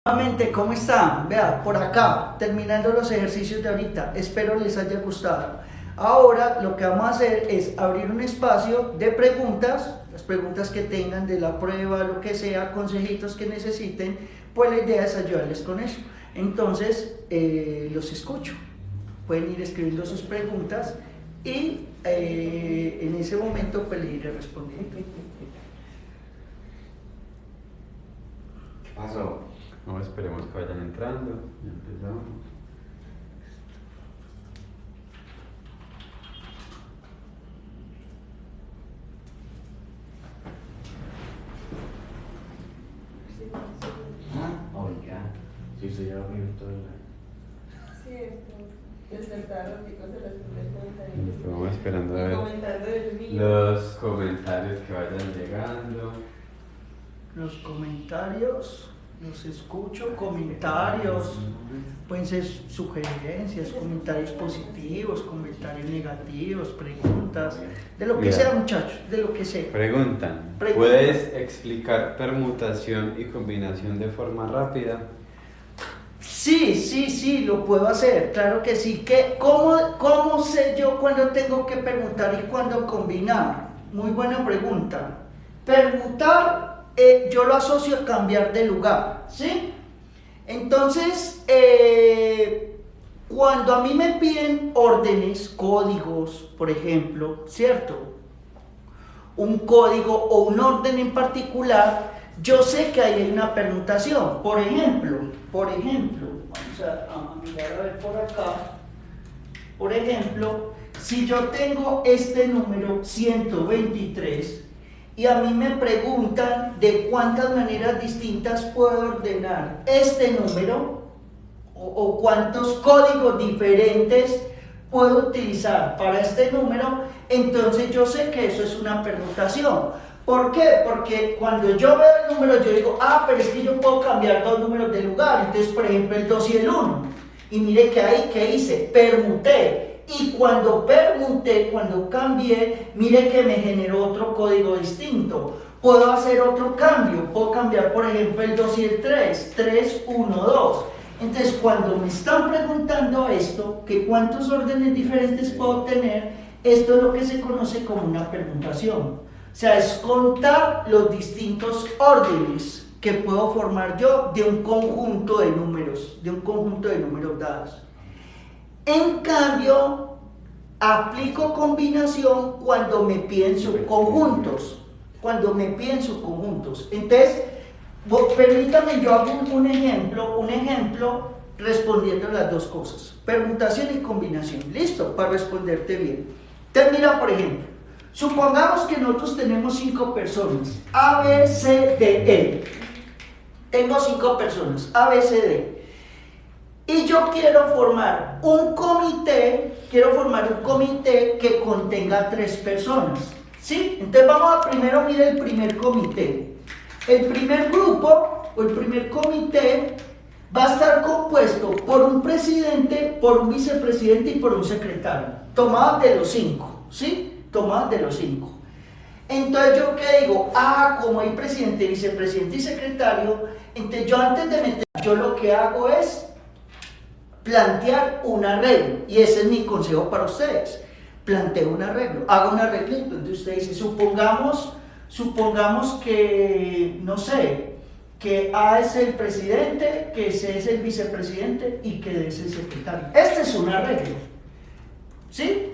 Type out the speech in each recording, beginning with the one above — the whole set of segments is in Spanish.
Nuevamente, ¿cómo están? Vea, por acá, terminando los ejercicios de ahorita, espero les haya gustado. Ahora lo que vamos a hacer es abrir un espacio de preguntas, las preguntas que tengan de la prueba, lo que sea, consejitos que necesiten, pues la idea es ayudarles con eso. Entonces, los escucho, pueden ir escribiendo sus preguntas y en ese momento pues le iré respondiendo. ¿Qué pasó? No, esperemos que vayan entrando. Ya empezamos. Oiga, si usted ya dormido todo el año. Cierto. Despertar los chicos de los Estamos esperando a ver comentando del mío. los comentarios que vayan llegando. Los comentarios, los escucho, comentarios, pueden ser sugerencias, comentarios positivos, comentarios negativos, preguntas, de lo que Mira. sea, muchachos, de lo que sea. Preguntan, Pregunta. ¿puedes explicar permutación y combinación de forma rápida? Sí, lo puedo hacer, claro que sí. ¿Cómo sé yo cuándo tengo que permutar y cuándo combinar? Muy buena pregunta. Permutar, yo lo asocio a cambiar de lugar, ¿sí? Entonces, cuando a mí me piden órdenes, códigos, por ejemplo, ¿cierto? Un código o un orden en particular, yo sé que ahí hay una permutación. Por ejemplo, vamos a mirar a ver por acá. Por ejemplo, si yo tengo este número 123 y a mí me preguntan de cuántas maneras distintas puedo ordenar este número o cuántos códigos diferentes puedo utilizar para este número, entonces yo sé que eso es una permutación. ¿Por qué? Porque cuando yo veo el número yo digo, pero es que yo puedo cambiar dos números de lugar, entonces por ejemplo el 2 y el 1, y mire que ahí, ¿qué hice? Permuté, y cuando permuté, cuando cambié, mire que me generó otro código distinto. Puedo hacer otro cambio, puedo cambiar por ejemplo el 2 y el 3, 3, 1, 2. Entonces cuando me están preguntando esto, que cuántos órdenes diferentes puedo tener, esto es lo que se conoce como una permutación. O sea, es contar los distintos órdenes que puedo formar yo de un conjunto de números, dados. En cambio, aplico combinación cuando me piden subconjuntos. Entonces, permítame, yo hago un ejemplo respondiendo las dos cosas, permutación y combinación. ¿Listo? Para responderte bien. Entonces, mira, por ejemplo, supongamos que nosotros tenemos 5 personas, A, B, C, D, E. Tengo 5 personas, A, B, C, D. Y yo quiero formar un comité que contenga 3 personas. ¿Sí? Entonces vamos a primero mirar el primer comité. El primer grupo o el primer comité va a estar compuesto por un presidente, por un vicepresidente y por un secretario, tomados de los 5, ¿sí? Tomados de los 5. Entonces yo qué digo, como hay presidente, vicepresidente y secretario, entonces yo antes de meter, yo lo que hago es plantear un arreglo, y ese es mi consejo para ustedes. Planteo un arreglo, hago un arreglito. Entonces usted dice, supongamos que, no sé, que A es el presidente, que C es el vicepresidente y que D es el secretario. Este es un arreglo, ¿sí?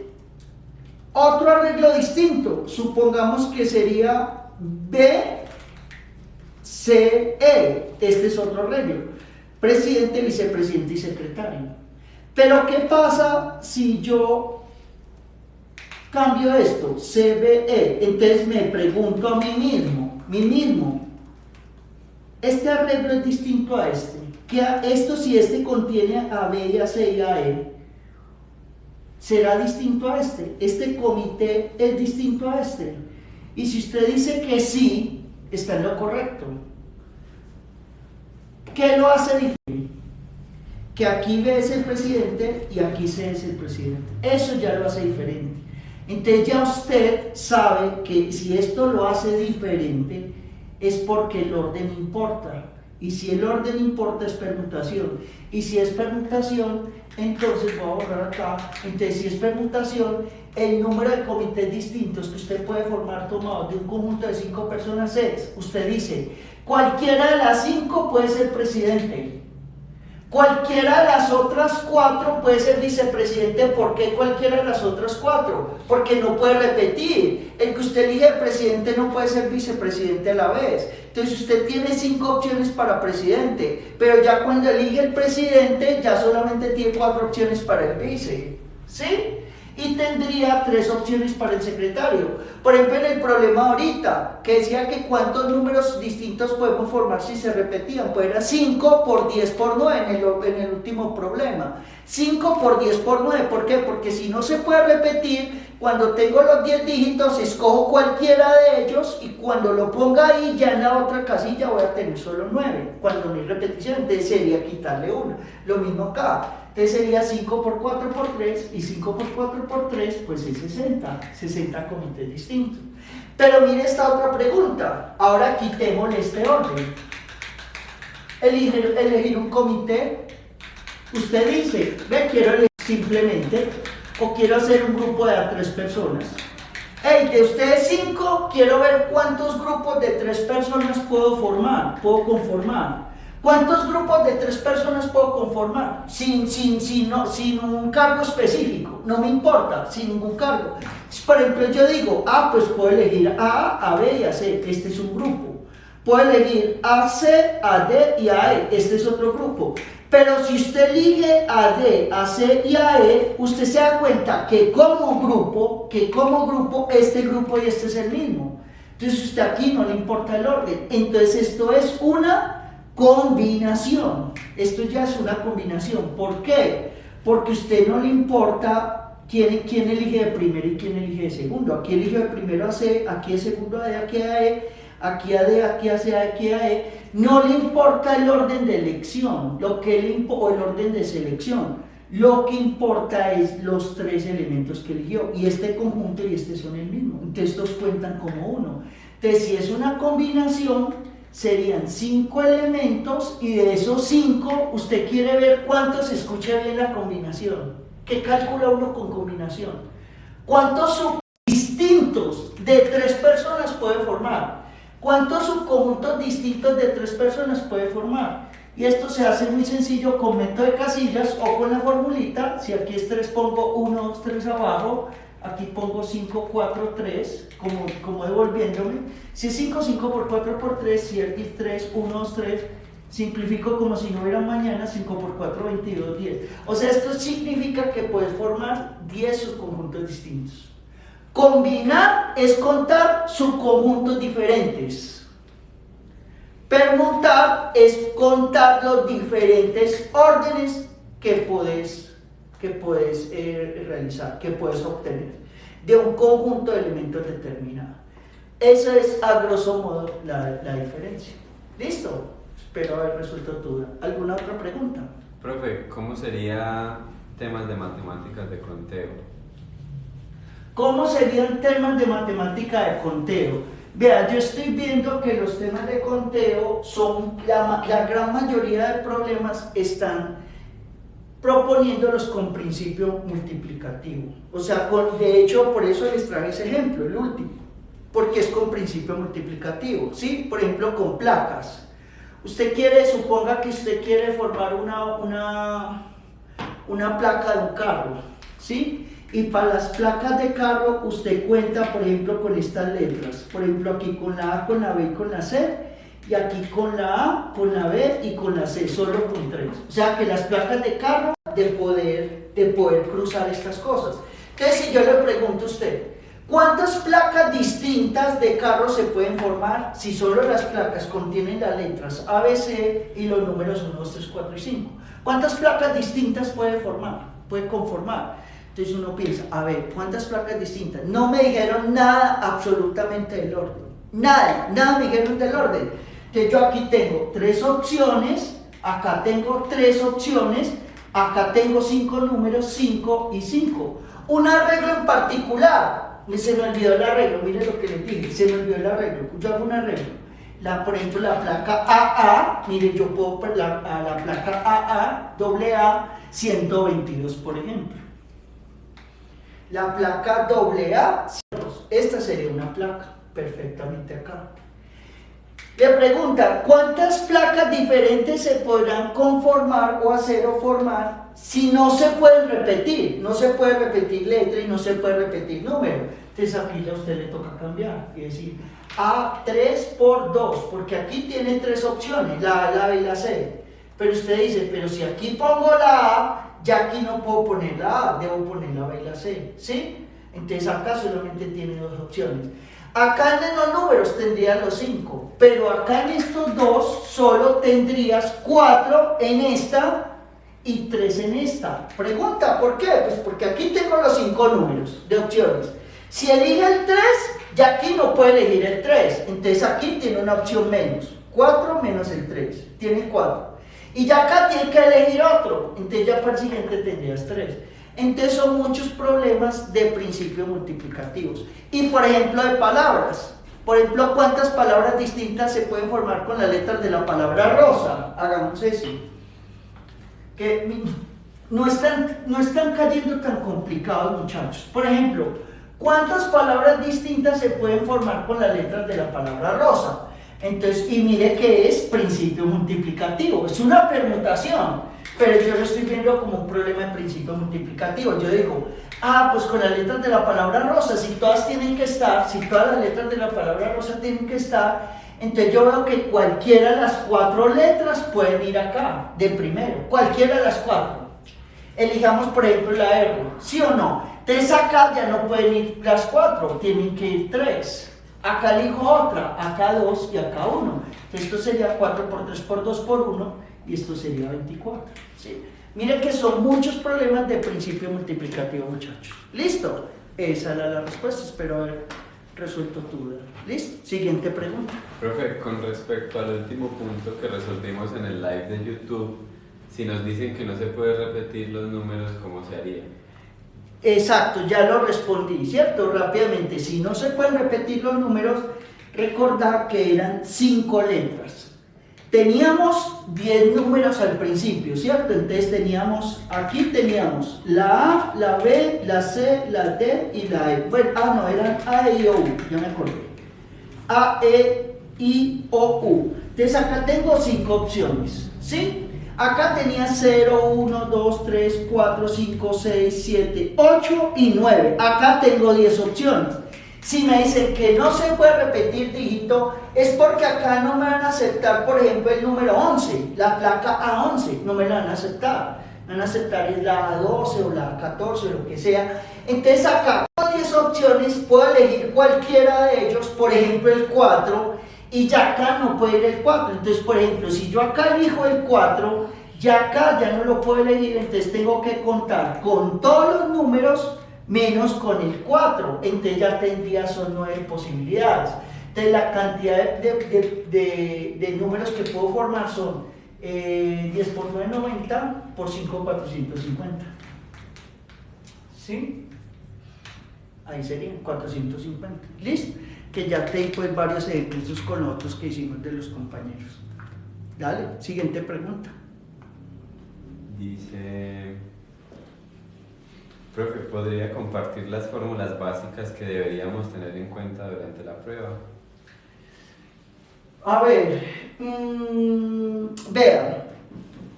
Otro arreglo distinto, supongamos que sería B, C, E. Este es otro arreglo, presidente, vicepresidente y secretario. Pero ¿qué pasa si yo cambio esto, CBE? Entonces me pregunto a mí mismo, este arreglo es distinto a este. Si este contiene a B y a C y a E, será distinto a este. Este comité es distinto a este. Y si usted dice que sí, está en lo correcto. ¿Qué lo hace diferente? Que aquí B es el presidente y aquí C es el presidente. Eso ya lo hace diferente. Entonces ya usted sabe que si esto lo hace diferente es porque el orden importa. Y si el orden importa es permutación. Y si es permutación, entonces voy a borrar acá. Entonces si es permutación, el número de comités distintos que usted puede formar tomados de un conjunto de 5 personas es, usted dice, cualquiera de las 5 puede ser presidente. Cualquiera de las otras 4 puede ser vicepresidente. ¿Por qué cualquiera de las otras 4? Porque no puede repetir. El que usted elige de presidente no puede ser vicepresidente a la vez. Entonces usted tiene 5 opciones para presidente, pero ya cuando elige el presidente ya solamente tiene 4 opciones para el vice. ¿Sí? Y tendría 3 opciones para el secretario. Por ejemplo, en el problema ahorita, que decía que cuántos números distintos podemos formar si se repetían, pues era 5 por 10 por 9 en el último problema. 5 por 10 por 9, ¿por qué? Porque si no se puede repetir, cuando tengo los 10 dígitos, escojo cualquiera de ellos y cuando lo ponga ahí, ya en la otra casilla voy a tener solo 9. Cuando no hay repetición, entonces sería quitarle una. Lo mismo acá. Entonces sería 5 por 4 por 3 y 5 por 4 por 3, pues es 60 comités distintos. Pero mire esta otra pregunta, ahora quitémosle este orden. Elegir un comité, usted dice, ve, quiero elegir simplemente, o quiero hacer un grupo de 3 personas. Hey, de ustedes 5, quiero ver cuántos grupos de 3 personas puedo conformar. ¿Cuántos grupos de 3 personas puedo conformar? Sin un cargo específico, no me importa, sin ningún cargo. Por ejemplo, yo digo, pues puedo elegir a B y a C, este es un grupo. Puedo elegir a C, a D y a E, este es otro grupo. Pero si usted elige a D, a C y a E, usted se da cuenta que como grupo, este grupo y este es el mismo. Entonces usted aquí no le importa el orden. Entonces esto es una combinación. Esto ya es una combinación. ¿Por qué? Porque a usted no le importa quién elige de primero y quién elige de segundo. Aquí elige de primero a C, aquí de segundo a D, aquí a E, aquí a D, aquí a C, aquí a E. No le importa el orden de elección, o el orden de selección. Lo que importa es los 3 elementos que eligió. Y este conjunto y este son el mismo. Entonces estos cuentan como uno. Entonces si es una combinación, serían 5 elementos y de esos 5 usted quiere ver cuántos escucha bien la combinación. ¿Qué calcula uno con combinación? ¿Cuántos subdistintos de 3 personas puede formar? ¿Cuántos subconjuntos distintos de 3 personas puede formar? Y esto se hace muy sencillo con método de casillas o con la formulita. Si aquí es 3, pongo 1, 2, 3 abajo. Aquí pongo 5, 4, 3, como devolviéndome. Si es 5, 5 por 4 por 3, si es 3, 1, 2, 3, simplifico como si no hubiera mañana, 5 por 4, 22, 10. O sea, esto significa que puedes formar 10 subconjuntos distintos. Combinar es contar subconjuntos diferentes. Permutar es contar los diferentes órdenes que puedes realizar, que puedes obtener de un conjunto de elementos determinados. Esa es a grosso modo la diferencia. ¿Listo? Espero haber resuelto tu duda. ¿Alguna otra pregunta? Profe, ¿cómo sería temas de matemáticas de conteo? ¿Cómo serían temas de matemática de conteo? Vea, yo estoy viendo que los temas de conteo son, la gran mayoría de problemas están proponiéndolos con principio multiplicativo. O sea, de hecho, por eso les traje ese ejemplo, el último, porque es con principio multiplicativo, ¿sí? Por ejemplo, con placas. Suponga que usted quiere formar una placa de un carro, ¿sí? Y para las placas de carro usted cuenta, por ejemplo, con estas letras. Por ejemplo, aquí con la A, con la B y con la C. Y aquí con la A, con la B y con la C, solo con 3. O sea que las placas de carro de poder cruzar estas cosas. Entonces, si yo le pregunto a usted, ¿cuántas placas distintas de carro se pueden formar si solo las placas contienen las letras A, B, C y los números 1, 2, 3, 4 y 5? ¿Cuántas placas distintas puede conformar? Entonces uno piensa, a ver, ¿cuántas placas distintas? No me dijeron nada absolutamente del orden. Nada me dijeron del orden. Entonces yo aquí tengo 3 opciones, acá tengo 3 opciones, acá tengo 5 números, 5 y 5. Un arreglo en particular, se me olvidó el arreglo, miren lo que les dije, se me olvidó el arreglo, yo hago un arreglo. Por ejemplo, la placa AA, mire, yo puedo poner a la placa AA, doble A, 122, por ejemplo. La placa AA, esta sería una placa, perfectamente acá. Le pregunta, ¿cuántas placas diferentes se podrán conformar o hacer o formar si no se pueden repetir? No se puede repetir letra y no se puede repetir número. Entonces aquí a usted le toca cambiar y decir A3 por 2, porque aquí tiene tres opciones, la A, la B y la C. Pero usted dice, pero si aquí pongo la A, ya aquí no puedo poner la A, debo poner la B y la C, ¿sí? Entonces acá solamente tiene dos opciones. Acá en los números tendrías los 5, pero acá en estos dos solo tendrías 4 en esta y 3 en esta. Pregunta, ¿por qué? Pues porque aquí tengo los 5 números de opciones. Si elige el 3, ya aquí no puede elegir el 3, entonces aquí tiene una opción menos. 4 menos el 3, tiene 4. Y ya acá tiene que elegir otro, entonces ya para el siguiente tendrías 3. Entonces son muchos problemas de principios multiplicativos. Y por ejemplo de palabras. Por ejemplo, ¿cuántas palabras distintas se pueden formar con las letras de la palabra rosa? Hagamos eso. Que no están cayendo tan complicados, muchachos. Por ejemplo, ¿cuántas palabras distintas se pueden formar con las letras de la palabra rosa? Entonces, y mire que es principio multiplicativo, es una permutación. Pero yo lo estoy viendo como un problema de principio multiplicativo. Yo digo, pues con las letras de la palabra rosa, si todas tienen que estar, si todas las letras de la palabra rosa tienen que estar, entonces yo veo que cualquiera de las 4 letras pueden ir acá, de primero, cualquiera de las 4. Elijamos por ejemplo la R, ¿sí o no? Entonces acá ya no pueden ir las 4, tienen que ir 3. Acá elijo otra, acá 2 y acá 1. Esto sería 4 por 3 por 2 por 1. Y esto sería 24, ¿sí? Miren que son muchos problemas de principio multiplicativo, muchachos. ¿Listo? Esa era la respuesta, espero haber resuelto tu duda. ¿Listo? Siguiente pregunta. Profe, con respecto al último punto que resolvimos en el live de YouTube, si nos dicen que no se puede repetir los números, ¿cómo se haría? Exacto, ya lo respondí, ¿cierto? Rápidamente, si no se pueden repetir los números, recordad que eran 5 letras. Teníamos 10 números al principio, ¿cierto? Entonces aquí teníamos la A, la B, la C, la D y la E. Bueno, no, eran A, E, I, O, U, ya me acordé. A, E, I, O, U. Entonces acá tengo 5 opciones, ¿sí? Acá tenía 0, 1, 2, 3, 4, 5, 6, 7, 8 y 9. Acá tengo 10 opciones. Si me dicen que no se puede repetir dígito, es porque acá no me van a aceptar, por ejemplo, el número 11, la placa A11, no me la van a aceptar. Me van a aceptar es la A12 o la A14 o lo que sea. Entonces acá con 10 opciones puedo elegir cualquiera de ellos, por ejemplo el 4, y ya acá no puede ir el 4. Entonces, por ejemplo, si yo acá elijo el 4, ya acá ya no lo puedo elegir, entonces tengo que contar con todos los números menos con el 4, entonces ya tendría son 9 posibilidades. Entonces la cantidad de números que puedo formar son 10 por 9, 90, por 5, 450. ¿Sí? Ahí serían 450. ¿Listo? Que ya tengo pues varios ejemplos con otros que hicimos de los compañeros. Dale, siguiente pregunta. Dice... Profe, ¿podría compartir las fórmulas básicas que deberíamos tener en cuenta durante la prueba? A ver, vean,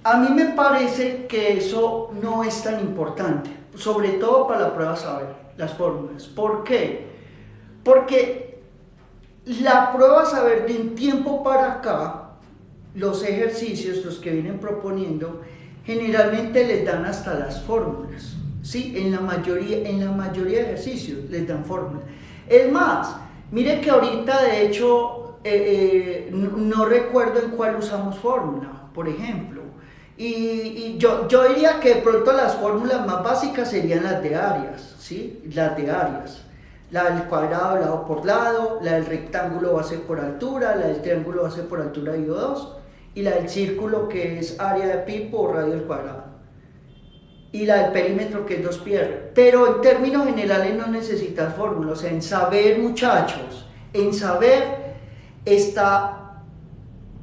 a mí me parece que eso no es tan importante, sobre todo para la prueba saber, las fórmulas. ¿Por qué? Porque la prueba saber de un tiempo para acá, los ejercicios, los que vienen proponiendo, generalmente les dan hasta las fórmulas. Sí, en la mayoría de ejercicios les dan fórmulas. Es más, mire que ahorita de hecho no recuerdo en cuál usamos fórmula, por ejemplo. Y yo diría que de pronto las fórmulas más básicas serían las de áreas, ¿sí? Las de áreas. La del cuadrado lado por lado, la del rectángulo base por altura, la del triángulo base por altura de 2 y la del círculo que es área de pi por radio al cuadrado. Y la del perímetro que es 2πr. Pero en términos generales no necesitas fórmula. O sea, en saber, muchachos, en saber está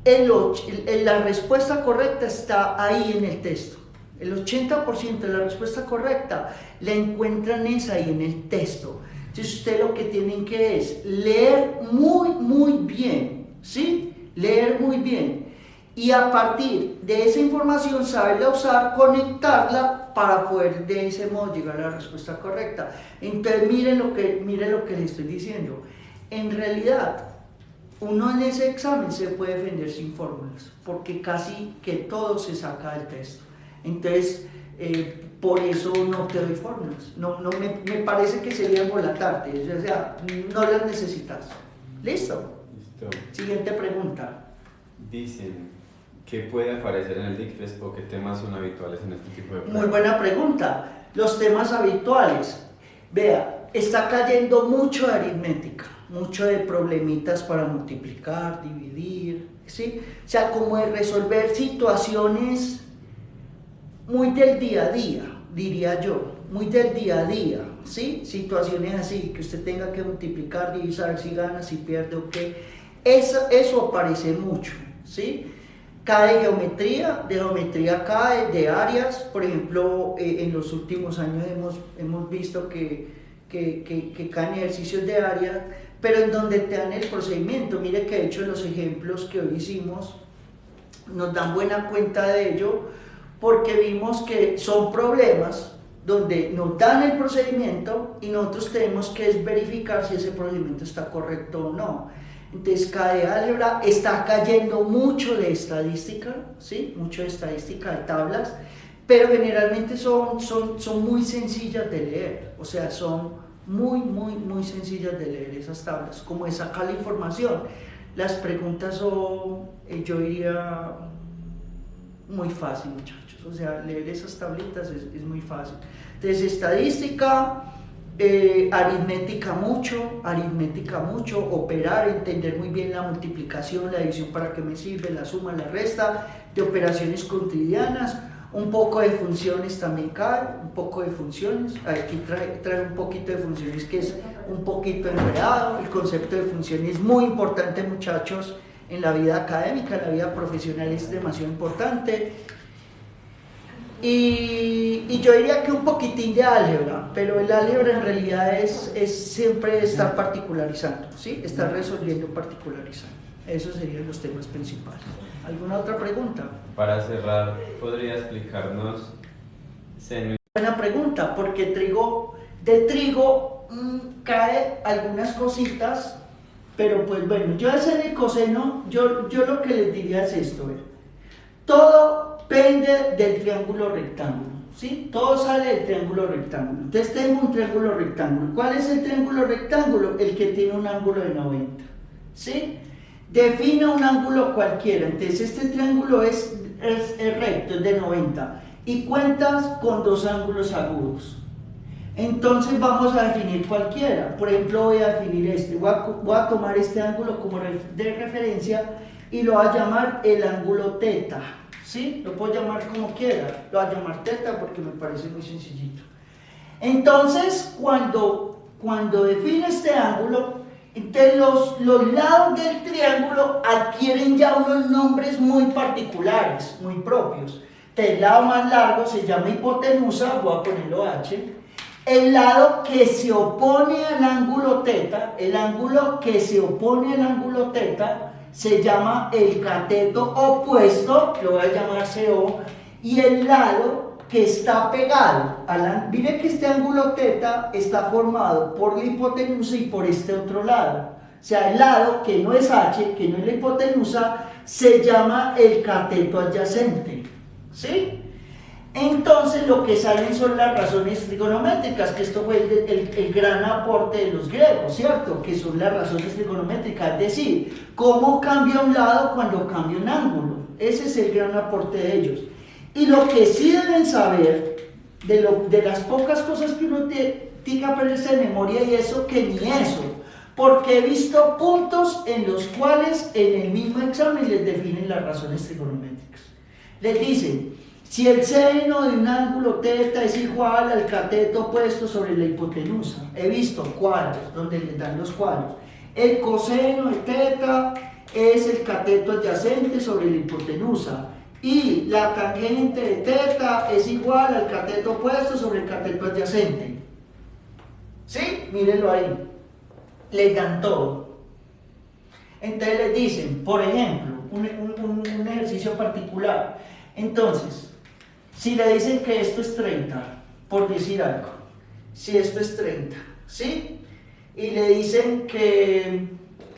la respuesta correcta está ahí en el texto. El 80% de la respuesta correcta la encuentran ahí en el texto. Entonces usted lo que tienen que es leer muy bien, ¿sí? Leer muy bien. Y a partir de esa información saberla usar, conectarla para poder de ese modo llegar a la respuesta correcta. Entonces miren lo que les estoy diciendo. En realidad, uno en ese examen se puede defender sin fórmulas, porque casi que todo se saca del texto. Entonces, por eso no te doy fórmulas. Me parece que sería embolatarte, o sea, no las necesitas. ¿Listo? Listo. Siguiente pregunta. Dicen, ¿qué puede aparecer en el DICFES o qué temas son habituales en este tipo de pruebas? Muy buena pregunta. Los temas habituales. Vea, está cayendo mucho de aritmética, mucho de problemitas para multiplicar, dividir, ¿sí? O sea, como de resolver situaciones muy del día a día, diría yo, muy del día a día, ¿sí? Situaciones así, que usted tenga que multiplicar, dividir, saber si gana, si pierde o qué. Eso aparece mucho, ¿sí? Cae de geometría cae, de áreas, por ejemplo, en los últimos años hemos visto que caen ejercicios de áreas, pero en donde te dan el procedimiento. Mire que de hecho los ejemplos que hoy hicimos nos dan buena cuenta de ello, porque vimos que son problemas donde nos dan el procedimiento y nosotros tenemos que verificar si ese procedimiento está correcto o no. Entonces, cae álgebra, está cayendo mucho de estadística, ¿sí? Mucho de estadística, de tablas, pero generalmente son muy sencillas de leer, o sea, son muy sencillas de leer esas tablas, como de sacar la información. Las preguntas son, yo diría, muy fácil, muchachos, o sea, leer esas tablitas es muy fácil. Entonces, estadística, aritmética mucho, operar, entender muy bien la multiplicación, la división, para qué me sirve, la suma, la resta, de operaciones cotidianas, un poco de funciones también cae, un poco de funciones, aquí trae un poquito de funciones que es un poquito enredado. El concepto de funciones es muy importante, muchachos, en la vida académica, en la vida profesional es demasiado importante. Y yo diría que un poquitín de álgebra, pero el álgebra en realidad es siempre estar particularizando, ¿sí? Estar resolviendo particularizando. Esos serían los temas principales. ¿Alguna otra pregunta? Para cerrar, ¿podría explicarnos seno? Buena pregunta, porque de trigo cae algunas cositas, pero pues bueno, yo ese de coseno, yo lo que les diría es esto, todo pende del triángulo rectángulo, ¿sí? Todo sale del triángulo rectángulo. Entonces tengo un triángulo rectángulo. ¿Cuál es el triángulo rectángulo? El que tiene un ángulo de 90, ¿sí? Defina un ángulo cualquiera. Entonces este triángulo es recto, es de 90, y cuentas con dos ángulos agudos. Entonces vamos a definir cualquiera. Por ejemplo, voy a definir este. Voy a tomar este ángulo como de referencia y lo voy a llamar el ángulo teta, ¿sí? Lo puedo llamar como quiera. Lo voy a llamar teta porque me parece muy sencillito. Entonces, cuando defino este ángulo, entonces los lados del triángulo adquieren ya unos nombres muy particulares, muy propios. Entonces, el lado más largo se llama hipotenusa, voy a ponerlo H. El lado que se opone al ángulo teta, el ángulo que se opone al ángulo teta, se llama el cateto opuesto, lo voy a llamar CO, y el lado que está pegado mire que este ángulo teta está formado por la hipotenusa y por este otro lado. O sea, el lado que no es H, que no es la hipotenusa, se llama el cateto adyacente, ¿sí? Entonces lo que salen son las razones trigonométricas, que esto fue el gran aporte de los griegos, ¿cierto? Que son las razones trigonométricas, es decir, cómo cambia un lado cuando cambia un ángulo. Ese es el gran aporte de ellos. Y lo que sí deben saber, de las pocas cosas que uno tiene que aprenderse de memoria, y eso que ni eso, porque he visto puntos en los cuales en el mismo examen les definen las razones trigonométricas. Les dicen, si el seno de un ángulo teta es igual al cateto opuesto sobre la hipotenusa, he visto cuadros donde les dan los cuadros, el coseno de teta es el cateto adyacente sobre la hipotenusa y la tangente de teta es igual al cateto opuesto sobre el cateto adyacente. ¿Sí? Mírenlo ahí. Les dan todo. Entonces les dicen, por ejemplo, un ejercicio particular. Entonces, si le dicen que esto es 30, por decir algo, si esto es 30, ¿sí? Y le dicen que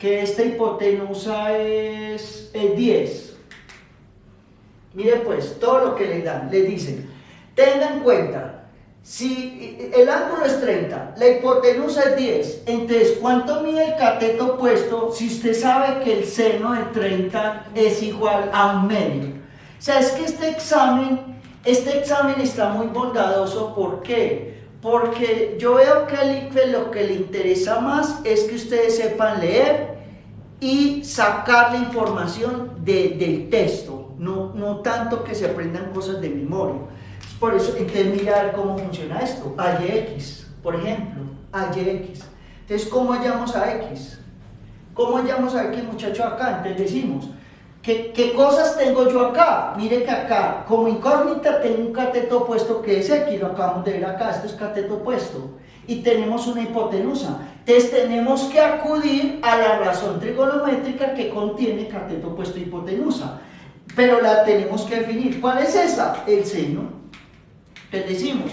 esta hipotenusa es 10. Mire pues, todo lo que les dan, les dicen, tengan en cuenta, si el ángulo es 30, la hipotenusa es 10, entonces, ¿cuánto mide el cateto opuesto si usted sabe que el seno de 30 es igual a 1/2? O sea, es que este examen está muy bondadoso. ¿Por qué? Porque yo veo que al ICFES lo que le interesa más es que ustedes sepan leer y sacar la información del texto, no tanto que se aprendan cosas de memoria. Por eso, entonces mirar cómo funciona esto. AYX, por ejemplo, AYX. Entonces, ¿cómo hallamos a X? ¿Cómo hallamos a X, muchachos, acá? Entonces decimos, ¿qué cosas tengo yo acá? Mire que acá, como incógnita, tengo un cateto opuesto que es X, lo acabamos de ver acá, esto es cateto opuesto. Y tenemos una hipotenusa. Entonces tenemos que acudir a la razón trigonométrica que contiene cateto opuesto y hipotenusa. Pero la tenemos que definir. ¿Cuál es esa? El seno. Entonces decimos,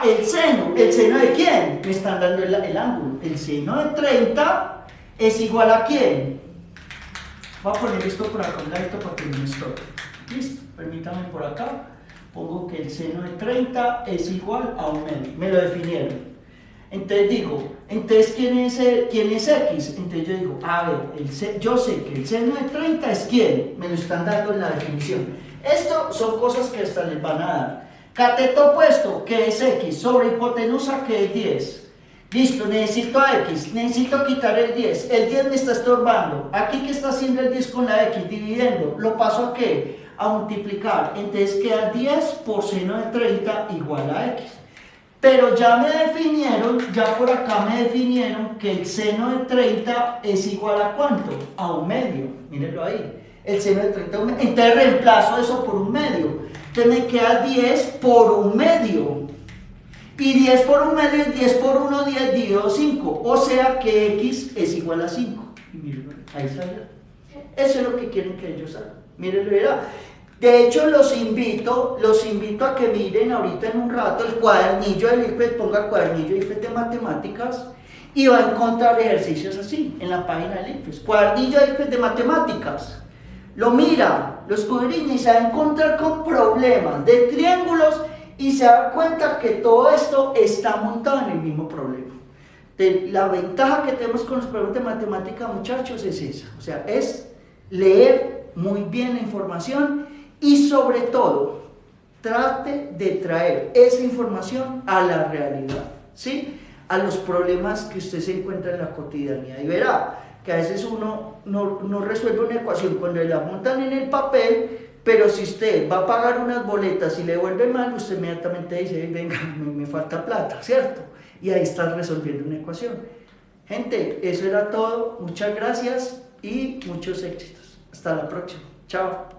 el seno de quién? Me están dando el ángulo. El seno de 30 es igual a quién. Voy a poner esto por acá un ladito para que no me estorbe. Listo, permítanme por acá. Pongo que el seno de 30 es igual a 1/2. Me lo definieron. Entonces digo, entonces ¿quién es X? Entonces yo digo, a ver, yo sé que el seno de 30 es quién. Me lo están dando en la definición. Esto son cosas que hasta les van a dar. Cateto opuesto, que es X, sobre hipotenusa, que es 10. Listo, necesito a X, necesito quitar el 10. El 10 me está estorbando. Aquí, ¿qué está haciendo el 10 con la X? Dividiendo. ¿Lo paso a qué? A multiplicar. Entonces queda 10 por seno de 30 igual a X. Pero ya me definieron, ya por acá me definieron que el seno de 30 es igual a ¿cuánto? A 1/2. Mírenlo ahí. El seno de 30 es 1/2. Entonces reemplazo eso por 1/2. Entonces me queda 10 por 1/2. Y 10 por 1/2 es 10 por 1, 10 dividido 5. O sea que X es igual a 5. Y mírenlo, ahí salió. Eso es lo que quieren que ellos hagan. Mírenlo, ¿verdad? De hecho, los invito a que miren ahorita en un rato el cuadernillo del ICFES, ponga cuadernillo ICFES de matemáticas y va a encontrar ejercicios así en la página del ICFES. Cuadernillo ICFES de matemáticas. Lo mira, lo escudriña y se va a encontrar con problemas de triángulos y se da cuenta que todo esto está montado en el mismo problema. La ventaja que tenemos con los problemas de matemática, muchachos, es esa. O sea, es leer muy bien la información y sobre todo, trate de traer esa información a la realidad, ¿sí? A los problemas que usted se encuentra en la cotidianidad. Y verá que a veces uno no resuelve una ecuación cuando la montan en el papel, pero si usted va a pagar unas boletas y le vuelve mal, usted inmediatamente dice, venga, me falta plata, ¿cierto? Y ahí está resolviendo una ecuación. Gente, eso era todo. Muchas gracias y muchos éxitos. Hasta la próxima. Chao.